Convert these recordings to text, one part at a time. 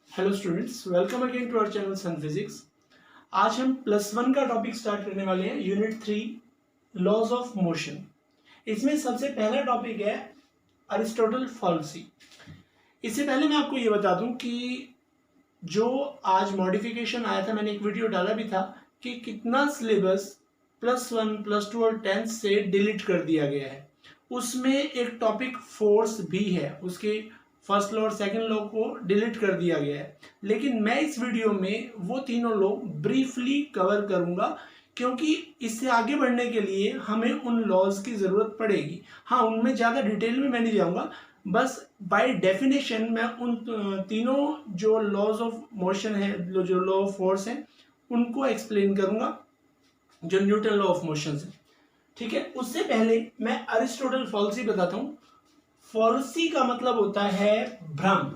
Hello students, welcome again to our channel sun physics. आज हम +1 का टॉपिक स्टार्ट करने वाले हैं, यूनिट 3 लॉज ऑफ मोशन। इसमें सबसे पहला टॉपिक है अरिस्टोटल फॉल्सी। इससे पहले मैं आपको ये बता दूं कि जो आज मॉडिफिकेशन आया था, मैंने एक वीडियो डाला भी था कि कितना सिलेबस +1, +2 और 10th से डिलीट कर दिया गया है। उसमें एक टॉपिक फोर्स भी है, उसके फर्स्ट लॉ और सेकंड लॉ को डिलीट कर दिया गया है, लेकिन मैं इस वीडियो में वो तीनों लॉ ब्रीफली कवर करूंगा क्योंकि इससे आगे बढ़ने के लिए हमें उन लॉज की जरूरत पड़ेगी। हाँ, उनमें ज़्यादा डिटेल में मैं नहीं जाऊंगा, बस बाय डेफिनेशन मैं उन तीनों जो लॉज ऑफ मोशन है, जो लॉ ऑफ फोर्स है, उनको एक्सप्लेन करूंगा, जो न्यूटन लॉ ऑफ मोशन है। ठीक है, उससे पहले मैं अरिस्टोटल फॉल्सी बताता हूं। फॉल्सी का मतलब होता है भ्रम।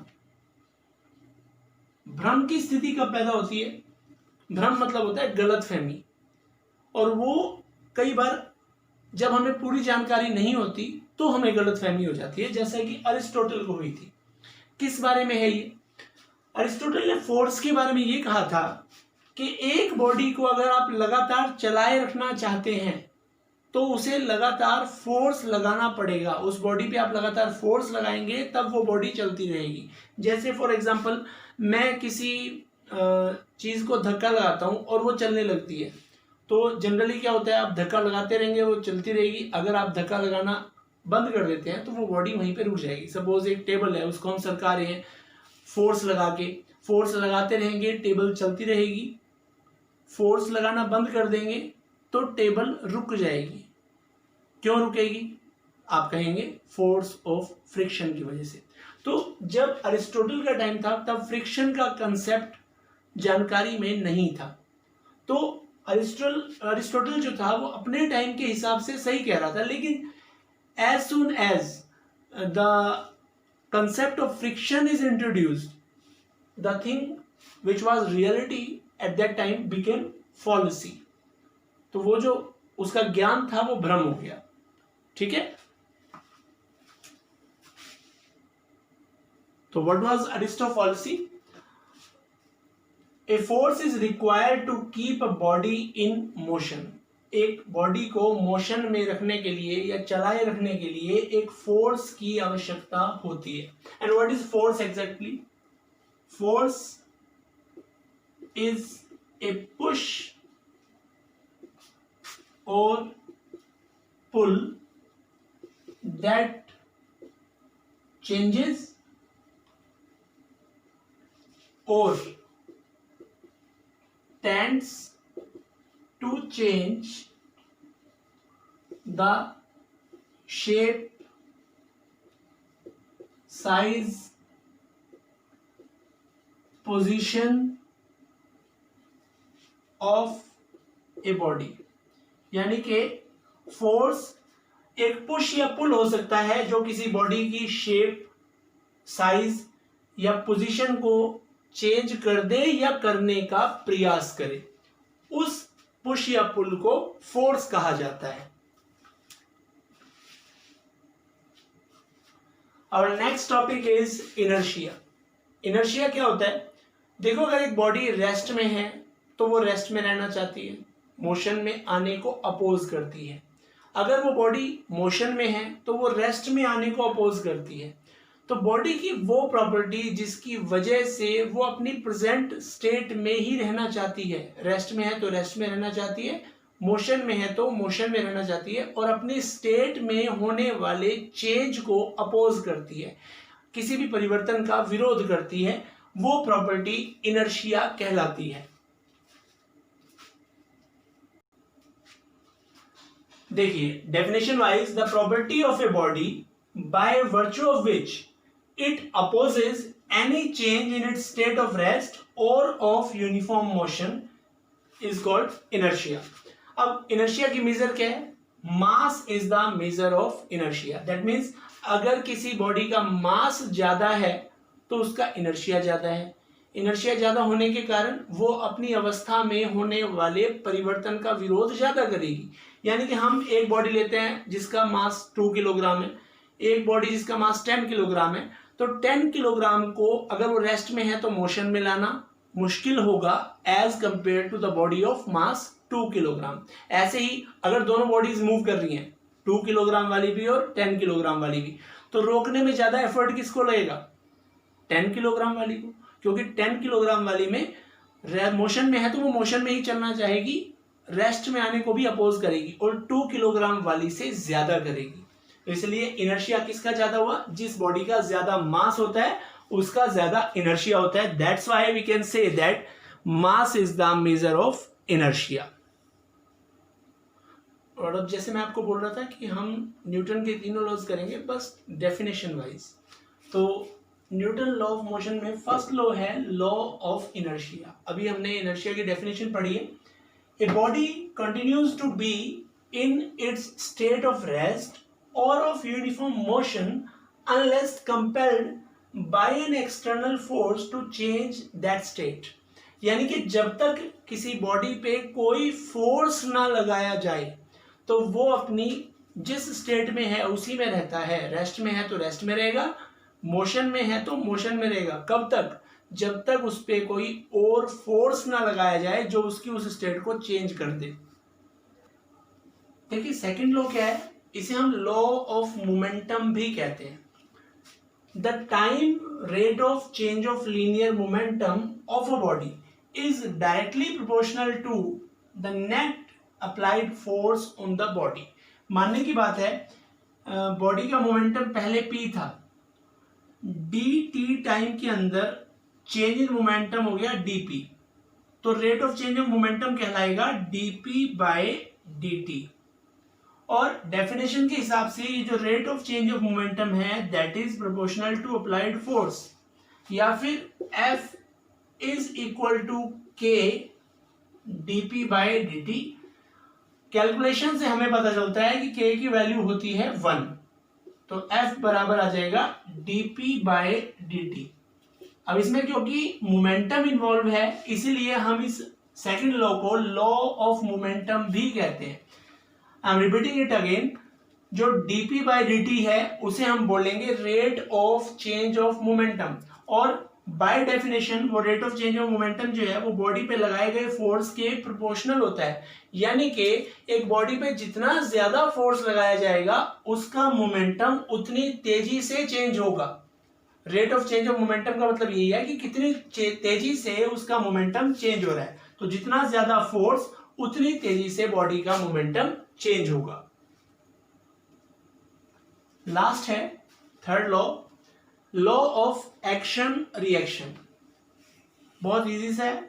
भ्रम की स्थिति कब पैदा होती है? भ्रम मतलब होता है गलतफहमी, और वो कई बार जब हमें पूरी जानकारी नहीं होती तो हमें गलतफहमी हो जाती है, जैसा कि अरिस्टोटल को हुई थी। किस बारे में है ये? अरिस्टोटल ने फोर्स के बारे में ये कहा था कि एक बॉडी को अगर आप लगातार चलाए रखना चाहते हैं तो उसे लगातार फोर्स लगाना पड़ेगा। उस बॉडी पे आप लगातार फोर्स लगाएंगे तब वो बॉडी चलती रहेगी। जैसे फॉर एग्जांपल, मैं किसी चीज को धक्का लगाता हूं और वो चलने लगती है, तो जनरली क्या होता है, आप धक्का लगाते रहेंगे, वो चलती रहेगी। अगर आप धक्का लगाना बंद कर देते हैं तो वो बॉडी वहीं पे रुक जाएगी। सपोज एक टेबल है, उसको हम सरका रहे हैं, फोर्स लगा के, फोर्स लगाते रहेंगे, टेबल चलती रहेगी। फोर्स लगाना बंद कर देंगे तो टेबल रुक जाएगी। क्यों रुकेगी? आप कहेंगे फोर्स ऑफ फ्रिक्शन की वजह से। तो जब अरिस्टोटल का टाइम था तब फ्रिक्शन का कंसेप्ट जानकारी में नहीं था, तो अरिस्टोटल जो था वो अपने टाइम के हिसाब से सही कह रहा था, लेकिन as soon as the concept of friction is introduced, the thing which was reality at that time became fallacy. तो वो जो उसका ज्ञान था वो भ्रम हो गया। ठीक है, तो what was Aristotle fallacy? A force is required to keep a body in motion. एक बॉडी को मोशन में रखने के लिए या चलाए रखने के लिए एक फोर्स की आवश्यकता होती है। And what is force exactly? Force is a push और pull that changes or tends to change the shape, size, position of a body। यानी कि फोर्स एक पुश या पुल हो सकता है जो किसी बॉडी की शेप, साइज या पोजीशन को चेंज कर दे या करने का प्रयास करे। उस पुश या पुल को फोर्स कहा जाता है। और next topic is inertia. Inertia क्या होता है? देखो, अगर एक बॉडी रेस्ट में है तो वो रेस्ट में रहना चाहती है, मोशन में आने को अपोज करती है। अगर वो बॉडी मोशन में है तो वो रेस्ट में आने को अपोज करती है। तो बॉडी की वो प्रॉपर्टी जिसकी वजह से वो अपनी प्रेजेंट स्टेट में ही रहना चाहती है, रेस्ट में है तो रेस्ट में रहना चाहती है, मोशन में है तो मोशन में रहना चाहती है, और अपनी स्टेट में होने वाले चेंज को अपोज करती है, किसी भी परिवर्तन का विरोध करती है, वो प्रॉपर्टी इनर्शिया कहलाती है। देखिए, definition wise, the property of a body by virtue of which it opposes any change in its state of rest और of uniform motion is called inertia. अब इनर्शिया की मेजर क्या है? Mass is the measure of inertia. That means अगर किसी body का मास ज्यादा है तो उसका इनर्शिया ज्यादा है। इनर्शिया ज्यादा होने के कारण वो अपनी अवस्था में होने वाले परिवर्तन का विरोध ज्यादा करेगी। यानी कि हम एक बॉडी लेते हैं जिसका मास 2 किलोग्राम है, एक बॉडी जिसका मास 10 किलोग्राम है, तो 10 किलोग्राम को अगर वो रेस्ट में है तो मोशन में लाना मुश्किल होगा as compare to the body of mass 2 kilogram. ऐसे ही अगर दोनों बॉडीज मूव कर रही हैं 2 किलोग्राम वाली भी और 10 किलोग्राम वाली भी, तो रोकने में ज्यादा एफर्ट किसको लगेगा? 10 किलोग्राम वाली को, क्योंकि 10 किलोग्राम वाली में मोशन में है तो वो मोशन में ही चलना चाहेगी, रेस्ट में आने को भी अपोज करेगी, और 2 किलोग्राम वाली से ज्यादा करेगी। तो इसलिए इनर्शिया किसका ज्यादा हुआ? जिस बॉडी का ज्यादा मास होता है उसका ज्यादा इनर्शिया होता है। That's why we can say that mass is the measure of inertia. और अब जैसे मैं आपको बोल रहा था कि हम न्यूटन के तीनों लॉज करेंगे बस डेफिनेशन वाइज। तो न्यूटन लॉ ऑफ मोशन में फर्स्ट लॉ है लॉ ऑफ इनर्शिया। अभी हमने इनर्शिया की डेफिनेशन पढ़ी है। A body continues to be in its state of rest और of uniform motion unless compelled by an external force to change that state. यानी कि जब तक किसी बॉडी पे कोई फोर्स ना लगाया जाए तो वो अपनी जिस स्टेट में है उसी में रहता है। रेस्ट में है तो रेस्ट में रहेगा, मोशन में है तो मोशन में रहेगा। कब तक? जब तक उस पे कोई और फोर्स ना लगाया जाए जो उसकी उस स्टेट को चेंज कर दे। देखिए सेकंड लॉ क्या है? इसे हम लॉ ऑफ मोमेंटम भी कहते हैं। The time rate of change of linear momentum of a body is directly proportional to the net applied force on the body. मानने की बात है बॉडी का मोमेंटम पहले p था, dt टाइम के अंदर चेंज इन मोमेंटम हो गया dp, तो rate of change of momentum कहलाएगा dp बाय dt। और डेफिनेशन के हिसाब से ये जो rate of change of momentum है that is proportional to applied force, या फिर f is equal to k dp by dt। Calculation से हमें पता चलता है कि k की वैल्यू होती है 1, तो f बराबर आ जाएगा dp बाय dt। अब इसमें क्योंकि मोमेंटम इन्वॉल्व है इसीलिए हम इस सेकंड लॉ को लॉ ऑफ मोमेंटम भी कहते हैं। I am repeating it again. जो dp बाय dt है उसे हम बोलेंगे rate of change of momentum, और बाय डेफिनेशन वो rate of change of momentum जो है वो बॉडी पे लगाए गए फोर्स के प्रोपोर्शनल होता है। यानी कि एक बॉडी पे जितना ज्यादा फोर्स लगाया जाएगा उसका मोमेंटम उतनी तेजी से चेंज होगा। Rate of change of momentum का मतलब यही है कि कितनी तेजी से उसका मोमेंटम चेंज हो रहा है। तो जितना ज्यादा फोर्स उतनी तेजी से बॉडी का मोमेंटम चेंज होगा। लास्ट है third law, law of action reaction. बहुत इजी सा है।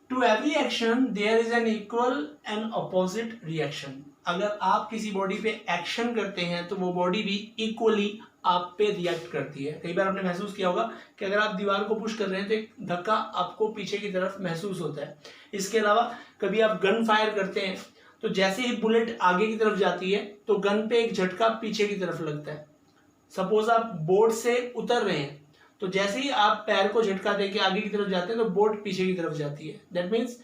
To every action there is an equal and opposite reaction. अगर आप किसी बॉडी पे एक्शन करते हैं तो वो बॉडी भी इक्वली आप पे रिएक्ट करती है। कई बार आपने महसूस किया होगा कि अगर आप दीवार को पुश कर रहे हैं तो एक धक्का आपको पीछे की तरफ महसूस होता है। इसके अलावा कभी आप गन फायर करते हैं तो जैसे ही बुलेट आगे की तरफ जाती है तो गन पे एक झटका पीछे की तरफ लगता है। सपोज आप बोट से उतर रहे हैं तो जैसे ही आप पैर को झटका देके आगे की तरफ जाते हैं तो बोट पीछे की तरफ जाती है। दैट मीन्स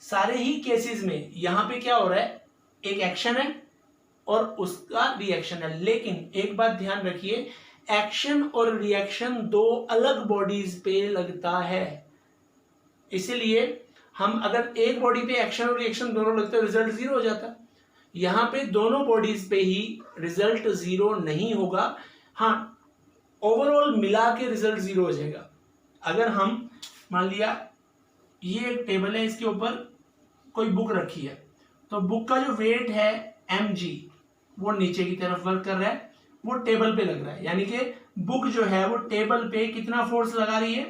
सारे ही केसेस में यहाँ पे क्या हो रहा है, एक एक्शन है और उसका रिएक्शन है। लेकिन एक बात ध्यान रखिए, एक्शन और रिएक्शन दो अलग बॉडीज पे लगता है। इसीलिए हम अगर एक बॉडी पे एक्शन और रिएक्शन दोनों लगते हैं रिजल्ट जीरो हो जाता। यहाँ पे दोनों बॉडीज पे ही रिजल्ट जीरो नहीं होगा। हाँ, ओवरऑल मिला के रिजल्ट जीरो हो जाएगा। अगर हम मान लिया ये एक टेबल है, इसके ऊपर कोई बुक रखी है तो बुक का जो वेट है mg वो नीचे की तरफ वर्क कर रहा है, वो टेबल पे लग रहा है। यानी कि बुक जो है वो टेबल पे कितना फोर्स लगा रही है,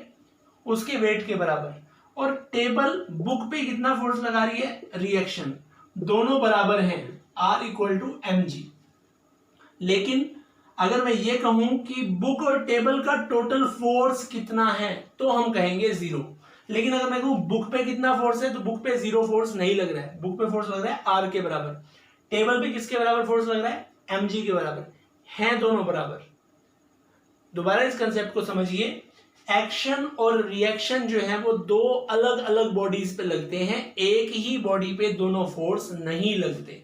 उसके वेट के बराबर। और टेबल बुक पे कितना फोर्स लगा रही है, रिएक्शन, दोनों बराबर हैं, R इक्वल टू mg। लेकिन अगर मैं ये कहूं कि बुक और टेबल का टोटल फोर्स कितना है तो हम कहेंगे जीरो। लेकिन अगर मैं कहूं बुक पे कितना फोर्स है तो बुक पे जीरो फोर्स नहीं लग रहा है, बुक पे फोर्स लग रहा है R के बराबर। टेबल पे किसके बराबर फोर्स लग रहा है, mg के बराबर, हैं दोनों बराबर। दोबारा इस कंसेप्ट को समझिए, एक्शन और रिएक्शन जो है वो दो अलग अलग बॉडीज पे लगते हैं, एक ही बॉडी पे दोनों फोर्स नहीं लगते।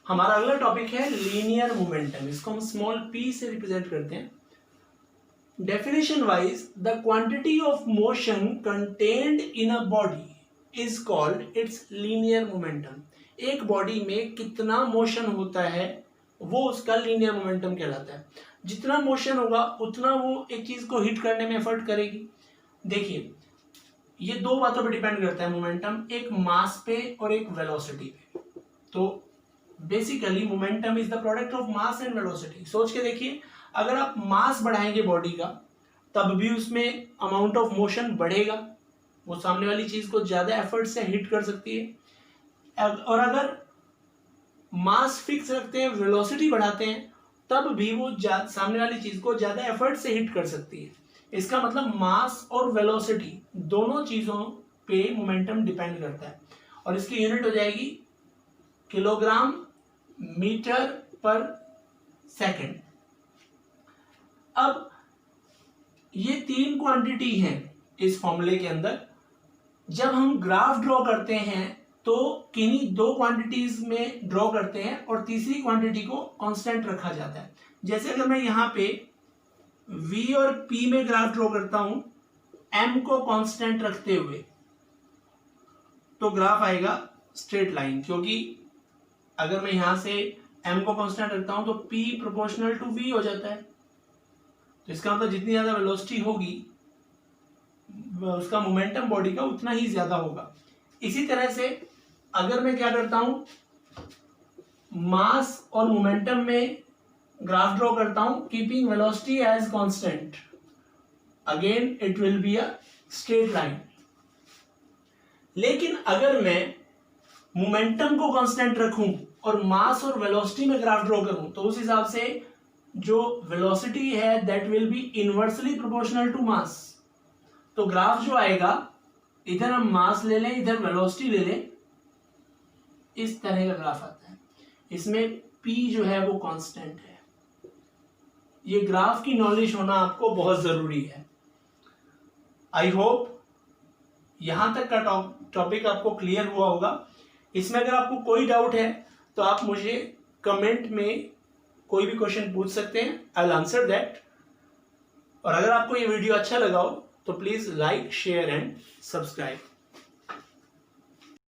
हमारा अगला टॉपिक है लीनियर मोमेंटम। इसको हम स्मॉल p से रिप्रेजेंट करते हैं। Definition wise the quantity of motion contained in a body is called its linear momentum. एक बॉडी में कितना मोशन होता है वो उसका लीनियर मोमेंटम कहलाता है। जितना मोशन होगा उतना वो एक चीज को हिट करने में एफर्ट करेगी। देखिए, ये दो बातों पर डिपेंड करता है मोमेंटम, एक मास पे और एक वेलोसिटी पे। तो basically momentum is the product of mass and velocity. सोच के देखिए, अगर आप मास बढ़ाएंगे बॉडी का तब भी उसमें अमाउंट ऑफ मोशन बढ़ेगा, वो सामने वाली चीज को ज्यादा एफर्ट से हिट कर सकती है। और अगर मास फिक्स रखते हैं, वेलोसिटी बढ़ाते हैं, तब भी वो सामने वाली चीज को ज्यादा एफर्ट से हिट कर सकती है। इसका मतलब मास और वेलोसिटी दोनों चीजों पे मोमेंटम डिपेंड करता है। और इसकी यूनिट हो जाएगी किलोग्राम मीटर पर सेकंड। अब ये तीन क्वांटिटी हैं इस फॉर्मूले के अंदर। जब हम ग्राफ ड्रॉ करते हैं तो किन्हीं दो क्वांटिटीज में ड्रॉ करते हैं और तीसरी क्वांटिटी को कांस्टेंट रखा जाता है। जैसे अगर मैं यहां पे v और p में ग्राफ ड्रॉ करता हूं m को कांस्टेंट रखते हुए, तो ग्राफ आएगा स्ट्रेट लाइन, क्योंकि अगर मैं यहां से m को कांस्टेंट रखता हूं तो p प्रोपोर्शनल टू v हो जाता है। तो इसका मतलब जितनी ज्यादा वेलोसिटी होगी उसका मोमेंटम बॉडी का उतना ही ज्यादा होगा। इसी तरह से अगर मैं क्या करता हूं, मास और मोमेंटम में ग्राफ ड्रॉ करता हूं keeping velocity as constant, again it will be a straight line. लेकिन अगर मैं मोमेंटम को कांस्टेंट रखूं और मास और वेलोसिटी में ग्राफ ड्रॉ करूं तो उस हिसाब से जो वेलोसिटी है that will be inversely proportional to mass. तो ग्राफ जो आएगा, इधर हम मास ले लें, इधर वेलोसिटी ले लें, इस तरह का ग्राफ आता है। इसमें p जो है वो कांस्टेंट है। ये ग्राफ की नॉलेज होना आपको बहुत जरूरी है। आई होप यहां तक का टॉपिक आपको क्लियर हुआ होगा। इसमें अगर आपको कोई डाउट है तो आप मुझे कमेंट में कोई भी क्वेश्चन पूछ सकते हैं, आई विल आंसर दैट। और अगर आपको ये वीडियो अच्छा लगा हो तो please like, share and subscribe.